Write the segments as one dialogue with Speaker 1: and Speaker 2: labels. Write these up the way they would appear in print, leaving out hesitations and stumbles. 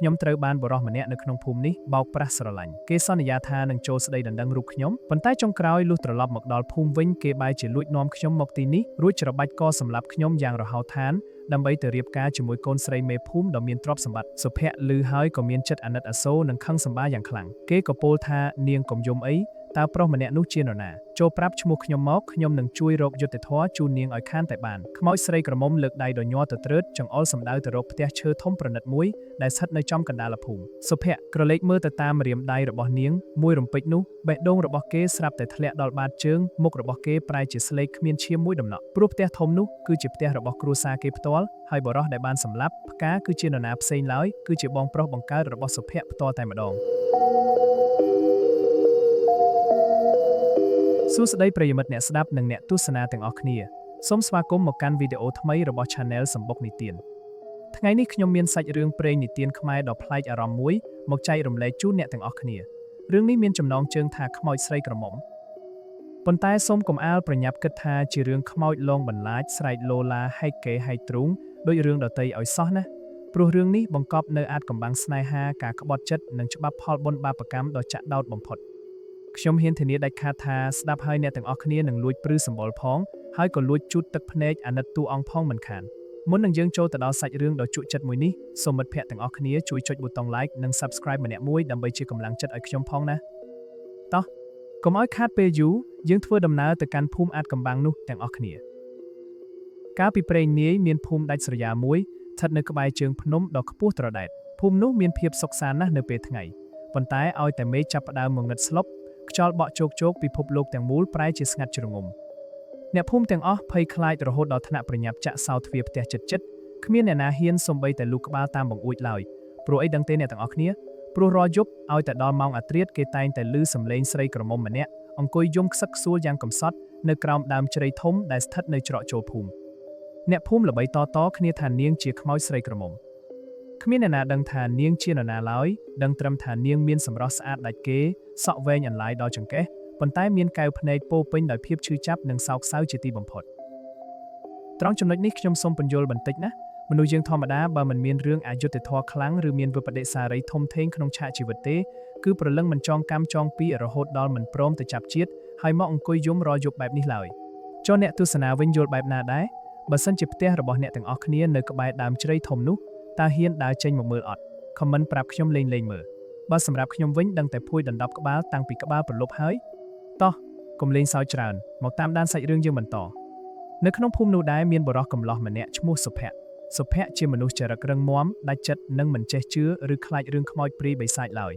Speaker 1: ខ្ញុំត្រូវបានបរិសម្នាក់នៅក្នុងភូមិនេះបោកប្រាស់ស្រឡាញ់គេសន្យាថានឹងចូលស្ដីដណ្ដឹងរូបខ្ញុំប៉ុន្តែចុងក្រោយលុះត្រឡប់មកដល់ភូមិវិញគេបែរជាលួចនាំខ្ញុំមកទីនេះរួចច្របាច់កសម្លាប់ខ្ញុំយ៉ាងរហោឋានដើម្បីទៅរៀបការជាមួយកូនស្រីមេភូមិដ៏មានទ្រព្យសម្បត្តិសុភ័ក្រឮហើយក៏មានចិត្តអាណិតអាសូរនិងខឹងសម្បារយ៉ាងខ្លាំងគេក៏ពោលថានាងកុំយំអីតើប្រុសម្នាក់នោះជានរណាចូលប្រាប់ឈ្មោះខ្ញុំមកខ្ញុំនឹងជួយរកយុត្តិធម៌ជូននាងឲ្យខានតែបានខ្មោចស្រីក្រមុំលើកដៃដ៏ញ័រទៅត្រើតចង្អុលសម្ដៅទៅរកផ្ទះឈើធំប្រណិតមួយដែលស្ថិតនៅចំកណ្ដាលភូមិសុភ័ក្រក្រឡេកមើលទៅតាមម្រាមដៃរបស់នាងមួយរំពេចនោះបេះដូងរបស់គេស្រាប់តែធ្លាក់ដល់បាតជើងមុខរបស់គេប្រែជាស្លេកគ្មានឈាមមួយដំណក់ព្រោះផ្ទះធំនោះគឺជាផ្ទះរបស់គ្រួសារគេផ្ទាល់ហើយបរិសដែលបានសម្លាប់ផ្កាគឺជានរណាផ្សេងឡើយគឺជាបងប្រុសបង្កើតរបស់សុភ័ក្រផ្ទាល់តែម្ដងសួស្តីប្រិយមិត្តអ្នកស្ដាប់និងអ្នកទស្សនាទាំងអស់គ្នាសូមស្វាគមន៍មកកាន់វីដេអូថ្មីរបស់ Channel សំបុកនិទានថ្ងៃនេះខ្ញុំមានសាច់រឿងព្រេងនិទានខ្មែរដ៏ប្លែកអារម្មណ៍មួយមកចែករំលែកជូនអ្នកទាំងអស់គ្នារឿងនេះមានចំណងជើងថាខ្មោចស្រីក្រមុំប៉ុន្តែសូមកុំអាលប្រញាប់គិតថាជារឿងខ្មោចលងបន្លាចស្រែកលោឡាហែកគេហែកទ្រូងដោយរឿងដតីឲ្យសោះណាព្រោះរឿងនេះបង្កប់នៅអាថ៌កំបាំងស្នេហាការក្បត់ចិត្តនិងច្បាប់ផលបុណ្យបាបកម្មដ៏ចាក់ដោតបំផុតខ្ញុំហ៊ានធានាដាច់ខាតថាស្ដាប់ហើយអ្នកទាំងអស់គ្នានឹងលួចព្រឺសម្បុរផងហើយក៏លួចជូតទឹកភ្នែកអាណិតតួអង្គផងមិនខានមុននឹងយើងចូលទៅដល់សាច់រឿងដ៏ជក់ចិត្តមួយនេះសូមមិត្តភ័ក្តិទាំងអស់គ្នាជួយចុចប៊ូតុង like និង subscribe ម្នាក់មួយដើម្បីជាកម្លាំងចិត្តឲ្យខ្ញុំផងណាតោះកុំឲ្យខាតពេលយូរយើងធ្វើដំណើរទៅកាន់ភូមិអាថ៌កំបាំងនោះទាំងអស់គ្នាកាលពីព្រេងនាយមានភូមិដាច់ស្រយាលមួយស្ថិតនៅក្បែរជើងភ្នំដ៏ខ្ពស់ត្រដែតភូមិនោះមានភាពសុខសាន្តណាស់នៅពេលថ្ងៃប៉ុន្តែឲ្យតែមេឃចាប់ផ្ដើមងងឹតស្លុបខ្យល់បក់ជោកជោកពិភពលោកទាំងមូលប្រែជាស្ងាត់ជ្រងំអ្នកភូមិទាំងអស់ភ័យខ្លាចរហូតដល់ថ្នាក់ប្រញាប់ចាក់សោទ្វារផ្ទះជិតគ្មានអ្នកណាហ៊ានសូម្បីតែលូកក្បាលតាមបង្អួចឡើយព្រោះអីដឹងទេអ្នកទាំងអស់គ្នាព្រោះរាល់យប់ឲ្យតែដល់ម៉ោងអាធ្រាត្រគេតែងតែឮសំឡេងស្រីក្រមុំម្នាក់អង្គុយយំខ្សឹកខ្សួលយ៉ាងកំសត់នៅក្រោមដើមជ្រៃធំដែលស្ថិតនៅច្រកចូលភូមិអ្នកភូមិល្បីតគ្នាថានាងជាខ្មោចស្រីក្រមុំគ្មានអ្នកណាដឹងថានាងជានរណាឡើយដឹងត្រឹមថានាងមានសម្រស់ស្អាតដាច់គេសក់វែងអន្លាយដល់ចង្កេះប៉ុន្តែមានកែវភ្នែកពោពេញដោយភាពឈឺចាប់និងសោកសៅជាទីបំផុតត្រង់ចំណុចនេះខ្ញុំសូមពន្យល់បន្តិចណាមនុស្សយើងធម្មតាបើមិនមានរឿងអយុត្តិធម៌ខ្លាំងឬមានវិបដិសារីធំធេងក្នុងឆាកជីវិតទេគឺប្រលឹងមិនចងកម្មចងពីរហូតដល់មិនព្រមទៅចាប់ជាតិហើយមកអង្គុយយំរាល់យប់បែបនេះឡើយចុះអ្នកទស្សនាវិញយល់បែបណាដែរបើសិនជាផ្ទះរបស់អ្នកទាំងអស់គ្នានៅក្បែរដើមជ្រៃធំនោះតើហ៊ានដើរចេញមកមើលអត់ comment ប្រាប់ខ្ញុំលេងមើលបើសម្រាប់ខ្ញុំវិញដឹងតែភួយដណ្ដប់ក្បាលតាំងពីក្បាលប្រលប់ហើយតោះកុំលេងសើចច្រើនមកតាមដានសាច់រឿងយើងបន្តនៅក្នុងភូមិនោះដែរមានបុរសកំលោះម្នាក់ឈ្មោះសុភ័ក្រជាមនុស្សចរិតរឹងមាំដាច់ចិត្តនិងមិនចេះជឿឬខ្លាចរឿងខ្មោចព្រាយបិសាចឡើយ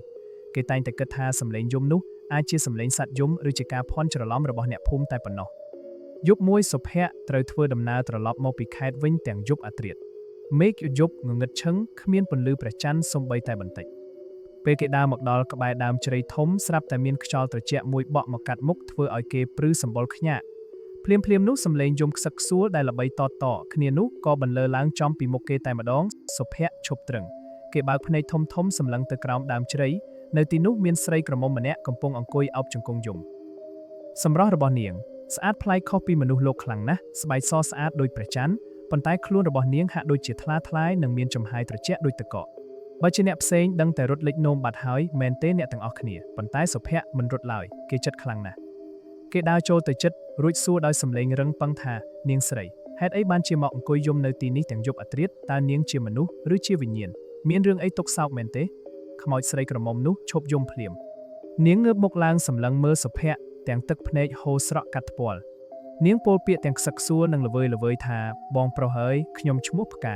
Speaker 1: គេតែងតែគិតថាសម្លេងយំនោះអាចជាសម្លេងសត្វយំឬជាការភ័ន្តច្រឡំរបស់អ្នកភូមិតែប៉ុណ្ណោះយប់មួយសុភ័ក្រត្រូវធ្វើដំណើរត្រឡប់មកពីខេត្តវិញទាំងយប់អាធ្រាត្រមេឃយប់ងងឹតឈឹងគ្មានពន្លឺព្រះច័ន្ទសូម្បីតែបន្តិចពេលគេដើរមកដល់ក្បែរដើមជ្រៃធំស្រាប់តែមានខ្យល់ត្រជាក់មួយបក់មកកាត់មុខធ្វើឲ្យគេព្រឺសម្បុរខ្ញាក់ភ្លាមនោះសំឡេងយំខ្សឹកខ្សួលដែលល្បីតគ្នានោះក៏បន្លឺឡើងចំពីមុខគេតែម្ដងសុភ័ក្រឈប់ត្រឹងគេបើកភ្នែកធំសម្លឹងទៅក្រោមដើមជ្រៃនៅទីនោះមានស្រីក្រមុំម្នាក់កំពុងអង្គុយអោបជង្គង់យំសម្រស់របស់នាងស្អាតប្លែកខុសពីមនុស្សលោកខ្លាំងណាស់ស្បែកសស្អាតដូចព្រះច័ន្ទប៉ុន្តែខ្លួនរបស់នាងហាក់ដូចជាថ្លាថ្លាយនិងមានចំហាយត្រជាក់ដូចទឹកកកបើជាអ្នកផ្សេងដឹងតែរត់លេចនោមបាត់ហើយមែនទេអ្នកទាំងអស់គ្នាប៉ុន្តែសុភ័ក្រមិនរត់ឡើយគេចិត្តខ្លាំងណាស់គេដើរចូលទៅជិតរួចសួរដោយសំឡេងរឹងប៉ឹងថានាងស្រីហេតុអីបានជាមកអង្គុយយំនៅទីនេះទាំងយប់អាធ្រាត្រតើនាងជាមនុស្សឬជាវិញ្ញាណមានរឿងអីទុកសោកមែនទេខ្មោចស្រីក្រមុំនោះឈប់យំភ្លាមនាងងើបមុខឡើងសម្លឹងមើលសុភ័ក្រទាំងទឹកភ្នែកហូរស្រក់កាត់ថ្ពាល់នាងពោលពាក្យទាំងខ្សឹកខ្សួលនិងល្វើយថាបងប្រុសអើយខ្ញុំឈ្មោះផ្កា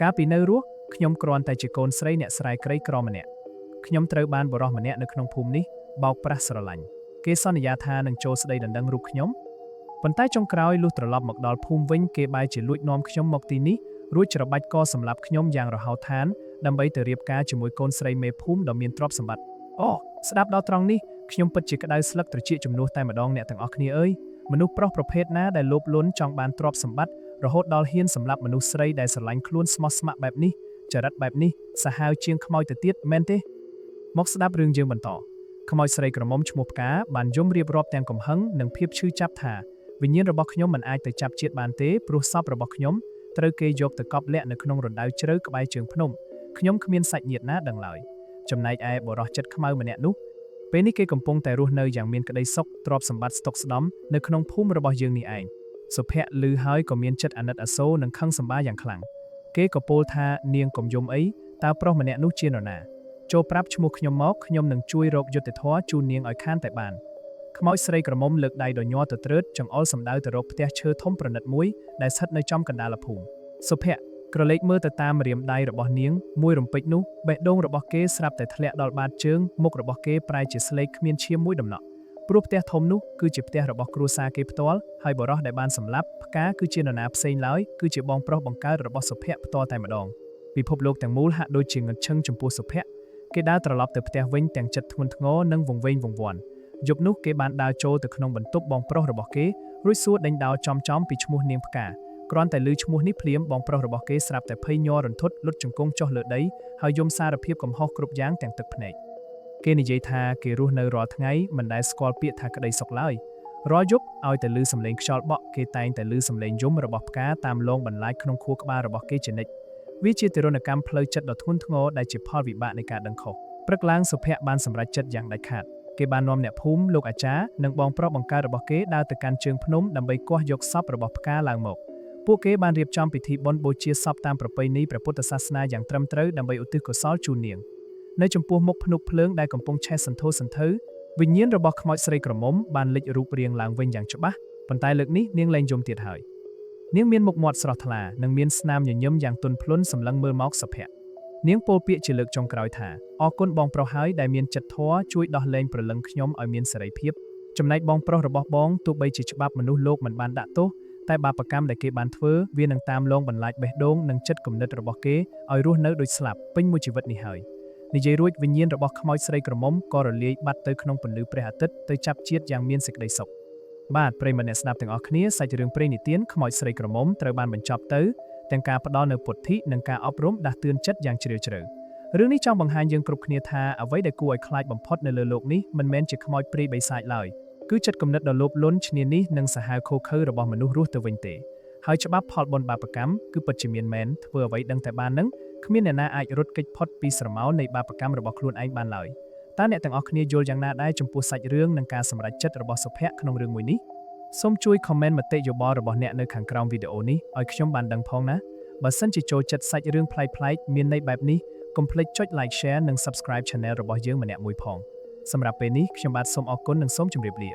Speaker 1: កាលពីនៅរស់ខ្ញុំគ្រាន់តែជាកូនស្រីអ្នកស្រែក្រីក្រម្នាក់ខ្ញុំត្រូវបានបរិសម្នាក់នៅក្នុងភូមិនេះបោកប្រាស់ស្រឡាញ់គេសន្យាថានឹងចូលស្ដីដណ្ដឹងរូបខ្ញុំប៉ុន្តែចុងក្រោយលុះត្រឡប់មកដល់ភូមិវិញគេបែរជាលួចនាំខ្ញុំមកទីនេះរួចច្របាច់កសម្លាប់ខ្ញុំយ៉ាងរហោឋានដើម្បីទៅរៀបការជាមួយកូនស្រីមេភូមិដ៏មានទ្រព្យសម្បត្តិអូស្ដាប់ដល់ត្រង់នេះខ្ញុំពិតជាក្តៅស្លឹកត្រចៀកជំនួសតែម្ដងអ្នកទាំងអស់គ្នាអើយមនុស្សប្រុសប្រភេទណាដែលលោភលន់ចង់បានទ្រព្យសម្បត្តិរហូតដល់ហ៊ានសម្លាប់មនុស្សស្រីដែលស្រឡាញ់ខ្លួនស្មោះស្ម័គ្របែបនេះចរិតបែបនេះសាហាវជាងខ្មោចទៅទៀតមែនទេមកស្ដាប់រឿងយើងបន្តខ្មោចស្រីក្រមុំឈ្មោះផ្កាបានយំរៀបរាប់ទាំងកំហឹងនិងភាពឈឺចាប់ថាវិញ្ញាណរបស់ខ្ញុំមិនអាចទៅចាប់ជាតិបានទេព្រោះសពរបស់ខ្ញុំត្រូវគេយកទៅកប់លាក់នៅក្នុងរណ្ដៅជ្រៅក្បែរជើងភ្នំ ខ្ញុំគ្មានសាច់ញាតិណាដឹងឡើយចំណែកឯបរិសចិត្តខ្មៅម្នាក់នោះពេលនេះគេកំពុងតែរស់នៅយ៉ាងមានក្តីសុខទ្រព្យសម្បត្តិស្តុកស្ដំនៅក្នុងភូមិរបស់យើងនេះឯងសុភ័ក្រឮហើយក៏មានចិត្តអាណិតអាសូរនិងខឹងសម្បារយ៉ាងខ្លាំងគេក៏ពោលថានាងកុំយំអីតើប្រុសម្នាក់នោះជានរណាចូលប្រាប់ឈ្មោះខ្ញុំមកខ្ញុំនឹងជួយរកយុត្តិធម៌ជូននាងឲ្យខានតែបានខ្មោចស្រីក្រមុំលើកដៃដ៏ញ័រទៅត្រើតចង្អុលសម្ដៅទៅរកផ្ទះឈើធំប្រណិតមួយដែលស្ថិតនៅចំកណ្ដាលភូមិសុភ័ក្រក្រឡេកមើលទៅតាមម្រាមដៃរបស់នាងមួយរំពេចនោះបេះដូងរបស់គេស្រាប់តែធ្លាក់ដល់បាតជើងមុខរបស់គេប្រែជាស្លេកគ្មានឈាមមួយដំណក់ព្រោះផ្ទះធំនោះគឺជាផ្ទះរបស់គ្រួសារគេផ្ទាល់ហើយបរិសដែលបានសម្លាប់ផ្កាគឺជានរណាផ្សេងឡើយគឺជាបងប្រុសបង្កើតរបស់សុភ័ក្រផ្ទាល់តែម្ដងពិភពលោកទាំងមូលហាក់ដូចជាងឹតឈឹងចំពោះសុភ័ក្រគេដើរត្រឡប់ទៅផ្ទះវិញទាំងចិត្តធ្ងន់ធ្ងរនិងវង្វេងវង្វាន់យប់នោះគេបានដើរចូលទៅក្នុងបន្ទប់បងប្រុសរបស់គេរួចសួរដេញដោលចំពីឈ្មោះនាងផ្កាគ្រាន់តែឮឈ្មោះនេះភ្លាមបងប្រុសរបស់គេស្រាប់តែភ័យញ័ររន្ធត់លុតជង្គង់ចុះលើដីហើយយំសារភាពកំហុសគ្រប់យ៉ាងទាំងទឹកភ្នែកគេនិយាយថាគេរស់នៅរាល់ថ្ងៃមិនដែលស្គាល់ពាក្យថាក្តីសុខឡើយរាល់យប់ឲ្យតែឮសំឡេងខ្យល់បក់គេតែងតែឮសំឡេងយំរបស់ផ្កាតាមលងបន្លាចក្នុងខួរក្បាលរបស់គេជានិច្ចវាជាទារុណកម្មផ្លូវចិត្តដ៏ធ្ងន់ធ្ងរដែលជាផលវិបាកនៃការដឹងខុសព្រឹកឡើងសុភ័ក្របានសម្រេចចិត្តយ៉ាងដាច់ខាតគេបាននាំអ្នកភូមិលោកអាចារ្យនិងបងប្រុសបង្កើតរបស់គេដើរទៅកាន់ជើងភ្នំដើម្បីគាស់យកសពរបស់ផ្កាឡើងមកពួកគេបានរៀបចំពិធីបុណ្យបូជាសពតាមប្រពៃណីព្រះពុទ្ធសាសនាយ៉ាងត្រឹមត្រូវដើម្បីឧទ្ទិសកុសលជូននាងនៅចំពោះមុខភ្នក់ភ្លើងដែលកំពុងឆេះសន្ធោសន្ធៅវិញ្ញាណរបស់ខ្មោចស្រីក្រមុំបានលេចរូបរាងឡើងវិញយ៉ាងច្បាស់ប៉ុន្តែលើកនេះនាងលែងយំទៀតហើយនាងមានមុខមាត់ស្រស់ថ្លានិងមានស្នាមញញឹមយ៉ាងទន់ភ្លន់សម្លឹងមើលមកសុភ័ក្រនាងពោលពាក្យជាលើកចុងក្រោយថាអរគុណបងប្រុសហើយដែលមានចិត្តធម៌ជួយដោះលែងព្រលឹងខ្ញុំឲ្យមានសេរីភាពចំណែកបងប្រុសរបស់បងទោះបីជាច្បាប់មនុស្សលោកមិនបានដាក់ទោសតែបាបកម្មដែលគេបានធ្វើវានឹងតាមលងបន្លាចបេះដូងនិងចិត្តគំនិតរបស់គេឲ្យរស់នៅដូចស្លាប់ពេញមួយជីវិតនេះហើយនិយាយរួចវិញ្ញាណរបស់ខ្មោចស្រីក្រមុំក៏រលាយបាត់ទៅក្នុងពន្លឺព្រះអាទិត្យទៅចាប់ជាតិយ៉ាងមានសេចក្តីសុខបាទប្រិយមិត្តអ្នកស្ដាប់ទាំងអស់គ្នាសាច់រឿងព្រេងនិទានខ្មោចស្រីក្រមុំត្រូវបានបញ្ចប់ទៅទាំងការផ្ដល់នូវពុទ្ធិនិងការអប់រំដាស់តឿនចិត្តយ៉ាងជ្រាលជ្រៅរឿងនេះចង់បង្ហាញយើងគ្រប់គ្នាថាអ្វីដែលគួរឲ្យខ្លាចបំផុតនៅលើโลกនេះមិនមែនជាខ្មោចព្រាយបិសាចឡើយគឺចិត្តគំនិតដ៏លោភលន់ឈ្នានីសនិងសាហាវឃោរឃៅរបស់មនុស្សរស់ទៅវិញទេហើយច្បាប់ផលបុណ្យបាបកម្មគឺពិតជាមានមែនធ្វើអ្វីដឹងតែបាននឹងគ្មានអ្នកណាអាចរត់គេចផុតពីស្រមោលនៃបាបកម្មរបស់ខ្លួនឯងបានឡើយតើអ្នកទាំងអស់គ្នាយល់យ៉ាងណាដែរចំពោះសាច់រឿងនិងការសម្រេចចិត្តរបស់សុភ័ក្រក្នុងរឿងមួយនេះសូមជួយ comment មតិយោបល់របស់អ្នកនៅខាងក្រោមវីដេអូនេះឲ្យខ្ញុំបានដឹងផងណាបើសិនជាចូលចិត្តសាច់រឿងប្លែកៗមានន័យបែបនេះកុំភ្លេចចុច like share និង subscribe channel របស់យើងម្នាក់មួយផងសម្រាប់ពេលនេះខ្ញុំបាទសូមអរគុណនិងសូមជម្រាបលា